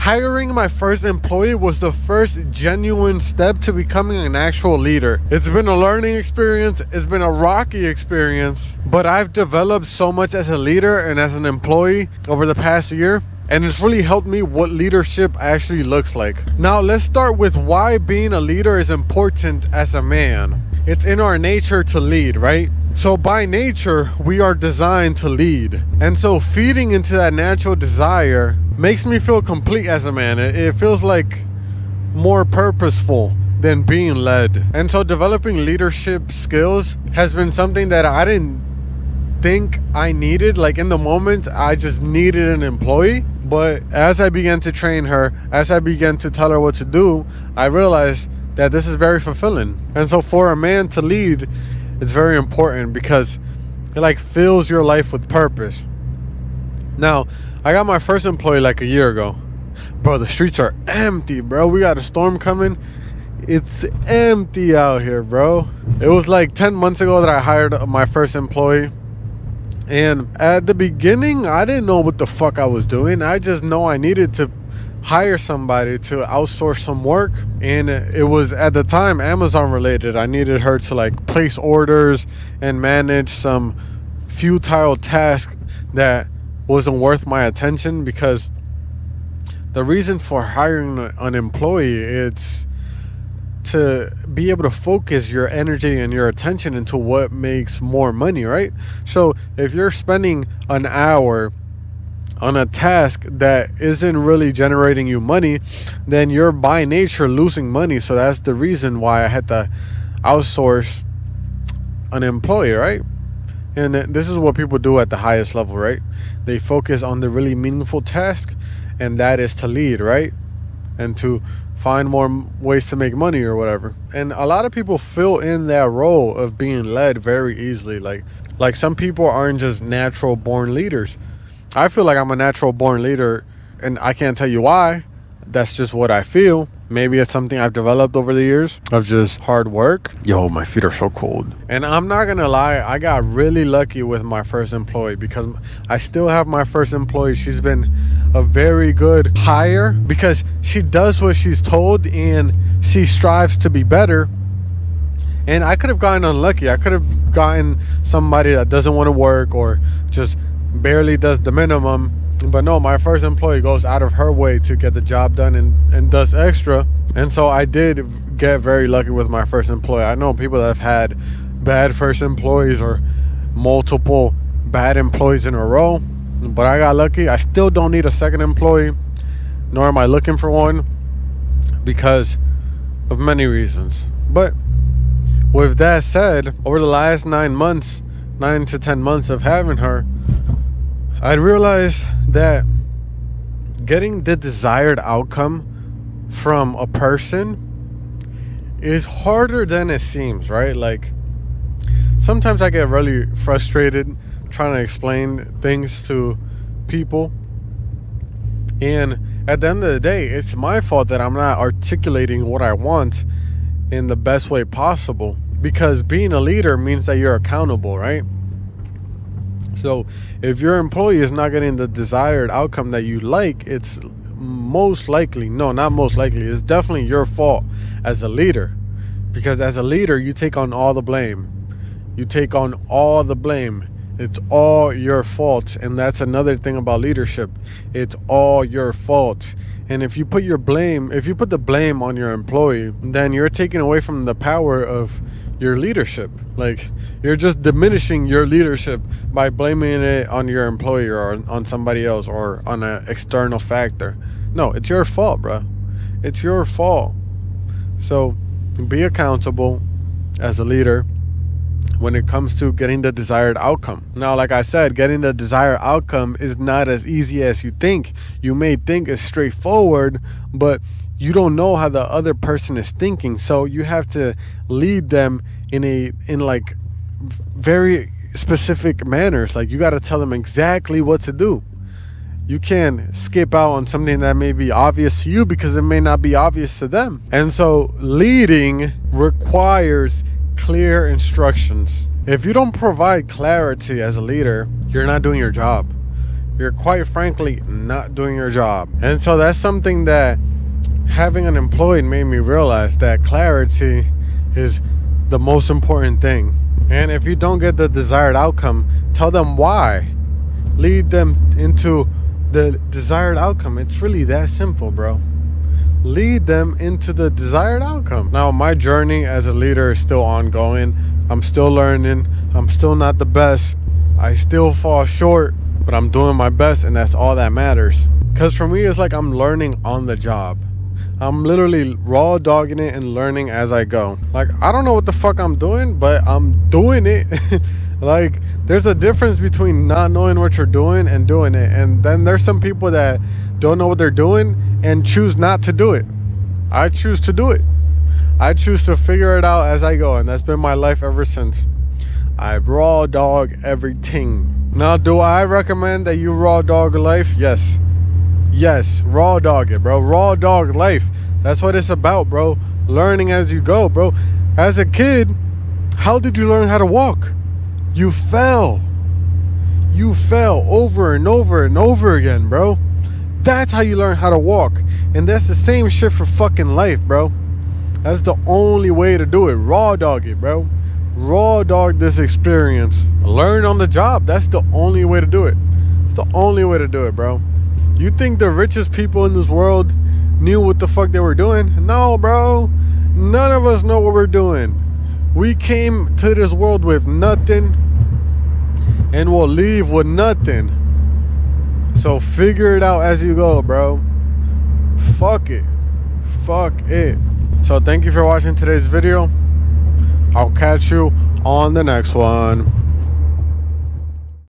Hiring my first employee was the first genuine step to becoming an actual leader. It's been a learning experience, it's been a rocky experience, but I've developed so much as a leader and as an employee over the past year, and it's really helped me what leadership actually looks like. Now let's start with why being a leader is important as a man. It's in our nature to lead, right? So by nature, we are designed to lead. And so feeding into that natural desire makes me feel complete as a man. It feels like more purposeful than being led. And so developing leadership skills has been something that I didn't think I needed. Like in the moment, I just needed an employee. But as I began to train her, as I began to tell her what to do, I realized that this is very fulfilling. And so for a man to lead, it's very important because it like fills your life with purpose. Now, I got my first employee like a year ago. Bro, the streets are empty, bro. We got a storm coming. It's empty out here, bro. It was like 10 months ago that I hired my first employee. And at the beginning, I didn't know what the fuck I was doing. I just know I needed to hire somebody to outsource some work, and it was at the time Amazon related. I needed her to like place orders and manage some futile task that wasn't worth my attention, because the reason for hiring an employee, it's to be able to focus your energy and your attention into what makes more money, right? So if you're spending an hour on a task that isn't really generating you money, then you're by nature losing money. So that's the reason why I had to outsource an employee, right? And this is what people do at the highest level, right? They focus on the really meaningful task, and that is to lead, right? And to find more ways to make money or whatever. And a lot of people fill in that role of being led very easily. Like some people aren't just natural born leaders. I feel like I'm a natural born leader, and I can't tell you why. That's just what I feel. Maybe it's something I've developed over the years of just hard work. Yo, my feet are so cold. And I'm not gonna lie, I got really lucky with my first employee, because I still have my first employee. She's been a very good hire because she does what she's told and she strives to be better. And I could have gotten unlucky. I could have gotten somebody that doesn't want to work or just barely does the minimum. But no, my first employee goes out of her way to get the job done and does extra. And so I did get very lucky with my first employee. I know people that have had bad first employees or multiple bad employees in a row, but I got lucky. I still don't need a second employee, nor am I looking for one, because of many reasons. But with that said, over the last 9 to 10 months of having her, I realized that getting the desired outcome from a person is harder than it seems, right? Like, sometimes I get really frustrated trying to explain things to people, and at the end of the day, it's my fault that I'm not articulating what I want in the best way possible, because being a leader means that you're accountable, right? So if your employee is not getting the desired outcome that you like, it's most likely, no, not most likely, it's definitely your fault as a leader. Because as a leader, you take on all the blame. You take on all the blame. It's all your fault. And that's another thing about leadership. It's all your fault. And if you put the blame on your employee, then you're taking away from the power of your leadership. Like, you're just diminishing your leadership by blaming it on your employee or on somebody else or on an external factor. No, it's your fault, bro. It's your fault. So be accountable as a leader when it comes to getting the desired outcome. Now, like I said, getting the desired outcome is not as easy as you think. You may think it's straightforward, but you don't know how the other person is thinking. So you have to lead them in like very specific manners. Like, you got to tell them exactly what to do. You can't skip out on something that may be obvious to you because it may not be obvious to them. And so leading requires clear instructions. If you don't provide clarity as a leader, you're not doing your job. you're quite frankly not doing your job. And so that's something that having an employee made me realize, that clarity is the most important thing. And if you don't get the desired outcome, tell them why. Lead them into the desired outcome. It's really that simple, bro. Lead them into the desired outcome. Now, my journey as a leader is still ongoing. I'm still learning. I'm still not the best. I still fall short, but I'm doing my best, and that's all that matters. Because for me, it's like I'm learning on the job. I'm literally raw dogging it and learning as I go. Like, I don't know what the fuck I'm doing, but I'm doing it. Like, there's a difference between not knowing what you're doing and doing it. And then there's some people that don't know what they're doing and choose not to do it. I choose to do it. I choose to figure it out as I go. And that's been my life ever since. I raw dog everything. Now, do I recommend that you raw dog life? Yes. Yes, raw dog it, bro. Raw dog life. That's what it's about, bro. Learning as you go, bro. As a kid, how did you learn how to walk? You fell. You fell over and over and over again, bro. That's how you learn how to walk. And that's the same shit for fucking life, bro. That's the only way to do it. Raw dog it, bro. Raw dog this experience. Learn on the job. That's the only way to do it. It's the only way to do it, bro. You think the richest people in this world knew what the fuck they were doing? No, bro. None of us know what we're doing. We came to this world with nothing, and we'll leave with nothing. So figure it out as you go, bro. Fuck it. Fuck it. So thank you for watching today's video. I'll catch you on the next one.